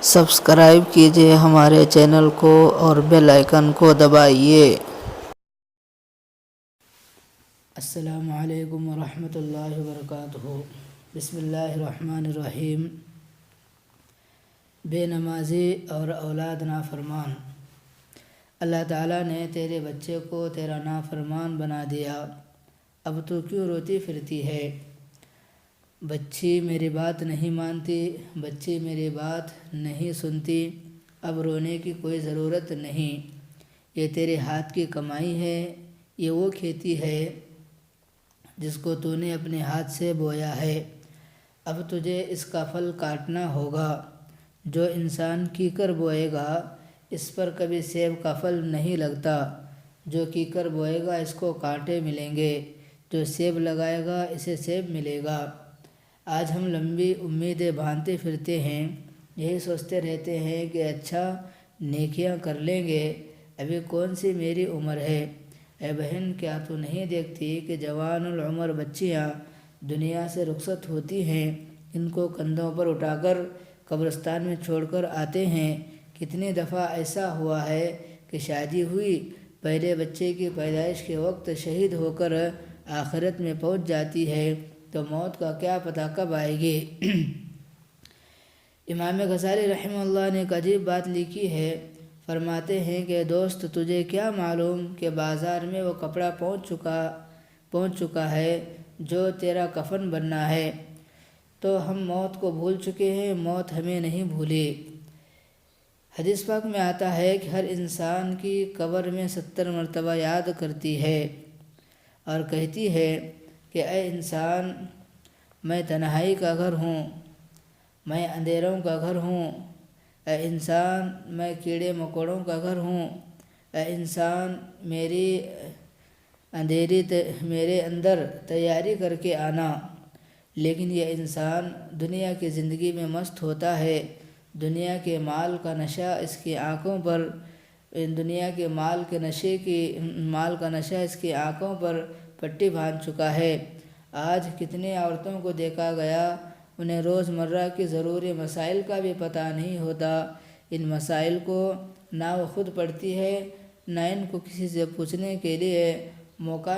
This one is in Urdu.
سبسکرائب کیجیے ہمارے چینل کو اور بیل آئیکن کو دبائیے۔ السلام علیکم ورحمۃ اللہ وبرکاتہ۔ بسم اللہ الرحمن الرحیم۔ بے نمازی اور اولاد نافرمان۔ اللہ تعالیٰ نے تیرے بچے کو تیرا نافرمان بنا دیا، اب تو کیوں روتی پھرتی ہے؟ بچی میری بات نہیں مانتی، بچی میری بات نہیں سنتی، اب رونے کی کوئی ضرورت نہیں۔ یہ تیرے ہاتھ کی کمائی ہے، یہ وہ کھیتی ہے جس کو تو نے اپنے ہاتھ سے بویا ہے، اب تجھے اس کا پھل کاٹنا ہوگا۔ جو انسان کیکر بوئے گا اس پر کبھی سیب کا پھل نہیں لگتا، جو کیکر بوئے گا اس کو کانٹے ملیں گے، جو سیب لگائے گا اسے سیب ملے گا۔ آج ہم لمبی امیدیں باندھتے پھرتے ہیں، یہی سوچتے رہتے ہیں کہ اچھا نیکیاں کر لیں گے، ابھی کون سی میری عمر ہے۔ اے بہن، کیا تو نہیں دیکھتی کہ جوان العمر بچیاں دنیا سے رخصت ہوتی ہیں، ان کو کندھوں پر اٹھا کر قبرستان میں چھوڑ کر آتے ہیں۔ کتنی دفعہ ایسا ہوا ہے کہ شادی ہوئی، پہلے بچے کی پیدائش کے وقت شہید ہو کر آخرت میں پہنچ جاتی ہے تو موت کا کیا پتہ کب آئے گی۔ امام غزالی رحمہ اللہ نے ایک عجیب بات لکھی ہے، فرماتے ہیں کہ دوست تجھے کیا معلوم کہ بازار میں وہ کپڑا پہنچ چکا ہے جو تیرا کفن بننا ہے، تو ہم موت کو بھول چکے ہیں، موت ہمیں نہیں بھولی۔ حدیث پاک میں آتا ہے کہ ہر انسان کی قبر میں 70 مرتبہ یاد کرتی ہے اور کہتی ہے کہ اے انسان، میں تنہائی کا گھر ہوں، میں اندھیروں کا گھر ہوں، اے انسان میں کیڑے مکوڑوں کا گھر ہوں، اے انسان میرے اندر تیاری کر کے آنا۔ لیکن یہ انسان دنیا کی زندگی میں مست ہوتا ہے، دنیا کے مال کا نشہ اس کی آنکھوں پر اس کی آنکھوں پر پٹی باندھ چکا ہے۔ آج کتنی عورتوں کو دیکھا گیا، انہیں روز مرہ کی ضروری مسائل کا بھی پتہ نہیں ہوتا، ان مسائل کو نہ وہ خود پڑھتی ہے، نہ ان کو کسی سے پوچھنے کے لیے موقع